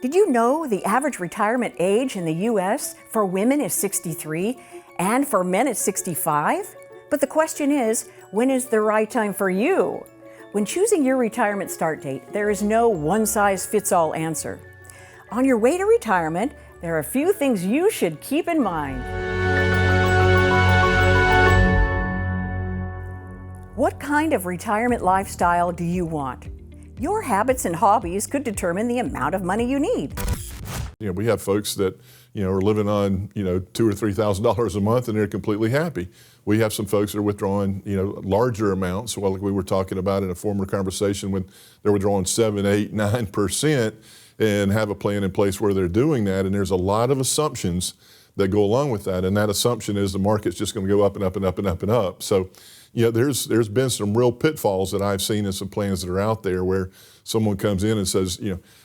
Did you know the average retirement age in the U.S. for women is 63 and for men it's 65? But the question is, when is the right time for you? When choosing your retirement start date, there is no one-size-fits-all answer. On your way to retirement, there are a few things you should keep in mind. What kind of retirement lifestyle do you want? Your habits and hobbies could determine the amount of money you need. We have folks that, are living on, $2,000 or $3,000 a month and they're completely happy. We have some folks that are withdrawing, larger amounts. Well, like we were talking about in a former conversation when they're withdrawing 7, 8, 9% and have a plan in place where they're doing that. And there's a lot of assumptions that go along with that. And that assumption is the market's just going to go up and up and up and up and up. So, there's been some real pitfalls that I've seen in some plans that are out there where someone comes in and says,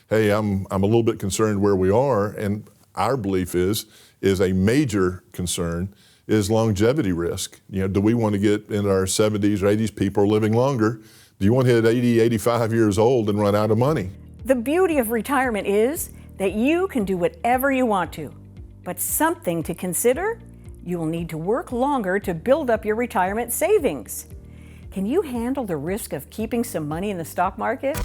hey, I'm a little bit concerned where we are. And our belief is a major concern is longevity risk. Do we want to get in our 70s or 80s? People are living longer. Do you want to hit 80, 85 years old and run out of money? The beauty of retirement is that you can do whatever you want to. But something to consider, you will need to work longer to build up your retirement savings. Can you handle the risk of keeping some money in the stock market?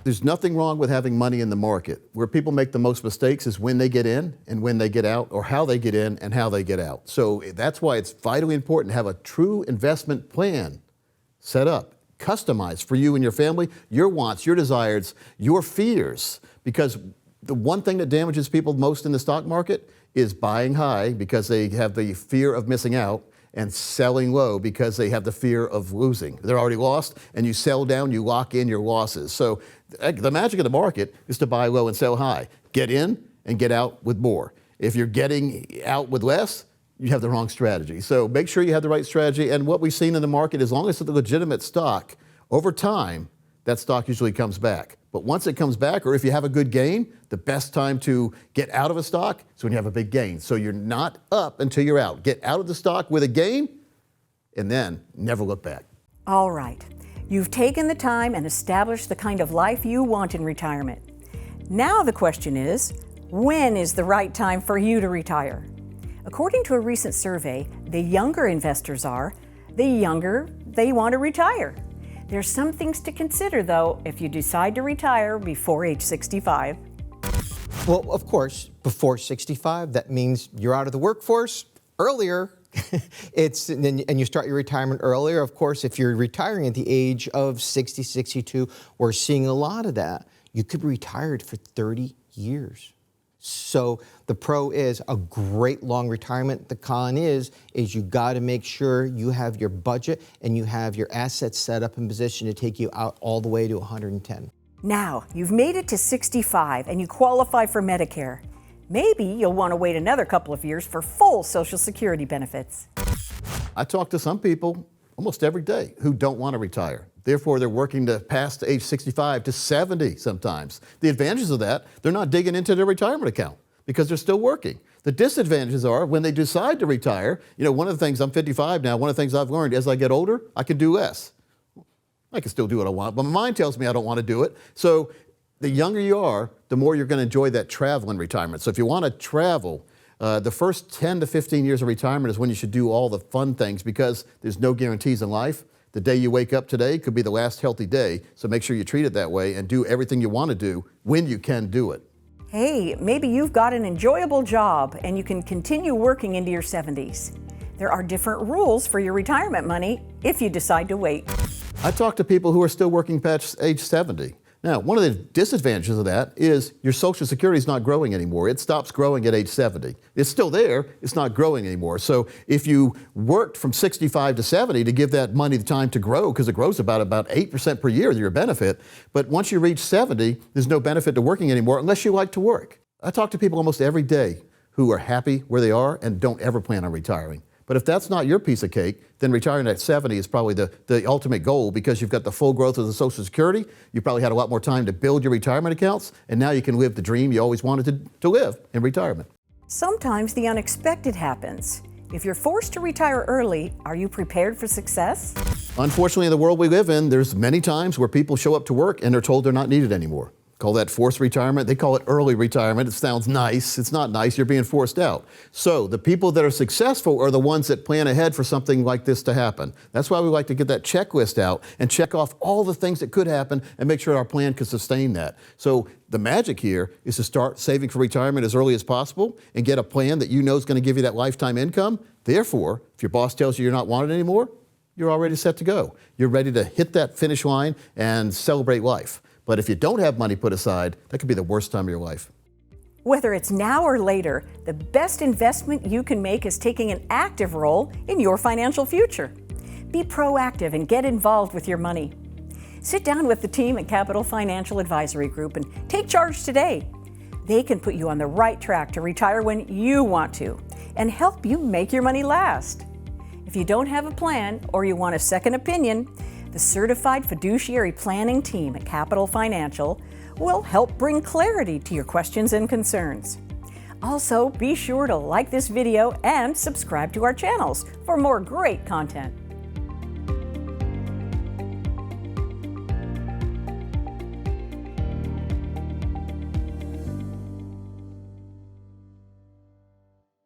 There's nothing wrong with having money in the market. Where people make the most mistakes is when they get in and when they get out, or how they get in and how they get out. So that's why it's vitally important to have a true investment plan set up, customized for you and your family, your wants, your desires, your fears. Because the one thing that damages people most in the stock market is buying high because they have the fear of missing out, and selling low because they have the fear of losing. They're already lost, and you sell down, you lock in your losses. So the magic of the market is to buy low and sell high. Get in and get out with more. If you're getting out with less, you have the wrong strategy. So make sure you have the right strategy. And what we've seen in the market, as long as it's a legitimate stock, over time, that stock usually comes back. But once it comes back, or if you have a good gain, the best time to get out of a stock is when you have a big gain. So you're not up until you're out. Get out of the stock with a gain, and then never look back. All right. You've taken the time and established the kind of life you want in retirement. Now the question is, when is the right time for you to retire? According to a recent survey, the younger investors are, the younger they want to retire. There's some things to consider, though, if you decide to retire before age 65. Well, of course, before 65, that means you're out of the workforce earlier. And you start your retirement earlier. Of course, if you're retiring at the age of 60, 62, we're seeing a lot of that. You could be retired for 30 years. So the pro is a great long retirement. The con is you got to make sure you have your budget and you have your assets set up in position to take you out all the way to 110. Now, you've made it to 65 and you qualify for Medicare. Maybe you'll want to wait another couple of years for full Social Security benefits. I talk to some people almost every day who don't want to retire. Therefore, they're working to past age 65 to 70 sometimes. The advantages of that, they're not digging into their retirement account because they're still working. The disadvantages are when they decide to retire, one of the things, I'm 55 now, one of the things I've learned as I get older, I can do less. I can still do what I want, but my mind tells me I don't want to do it. So the younger you are, the more you're going to enjoy that travel in retirement. So if you want to travel, the first 10 to 15 years of retirement is when you should do all the fun things because there's no guarantees in life. The day you wake up today could be the last healthy day, so make sure you treat it that way and do everything you want to do when you can do it. Hey, maybe you've got an enjoyable job and you can continue working into your 70s. There are different rules for your retirement money if you decide to wait. I talk to people who are still working past age 70. Now, one of the disadvantages of that is your Social Security is not growing anymore. It stops growing at age 70. It's still there, it's not growing anymore. So if you worked from 65 to 70 to give that money the time to grow, because it grows about 8% per year, your benefit, but once you reach 70, there's no benefit to working anymore unless you like to work. I talk to people almost every day who are happy where they are and don't ever plan on retiring. But if that's not your piece of cake, then retiring at 70 is probably the ultimate goal because you've got the full growth of the Social Security. You probably had a lot more time to build your retirement accounts, and now you can live the dream you always wanted to live in retirement. Sometimes the unexpected happens. If you're forced to retire early, are you prepared for success? Unfortunately, in the world we live in, there's many times where people show up to work and they're told they're not needed anymore. Call that forced retirement. They call it early retirement. It sounds nice. It's not nice. You're being forced out. So the people that are successful are the ones that plan ahead for something like this to happen. That's why we like to get that checklist out and check off all the things that could happen and make sure our plan can sustain that. So the magic here is to start saving for retirement as early as possible and get a plan that you know is going to give you that lifetime income. Therefore, if your boss tells you you're not wanted anymore, you're already set to go. You're ready to hit that finish line and celebrate life. But if you don't have money put aside, that could be the worst time of your life. Whether it's now or later, the best investment you can make is taking an active role in your financial future. Be proactive and get involved with your money. Sit down with the team at Capital Financial Advisory Group and take charge today. They can put you on the right track to retire when you want to and help you make your money last. If you don't have a plan or you want a second opinion, the Certified Fiduciary Planning team at Capital Financial will help bring clarity to your questions and concerns. Also, be sure to like this video and subscribe to our channels for more great content.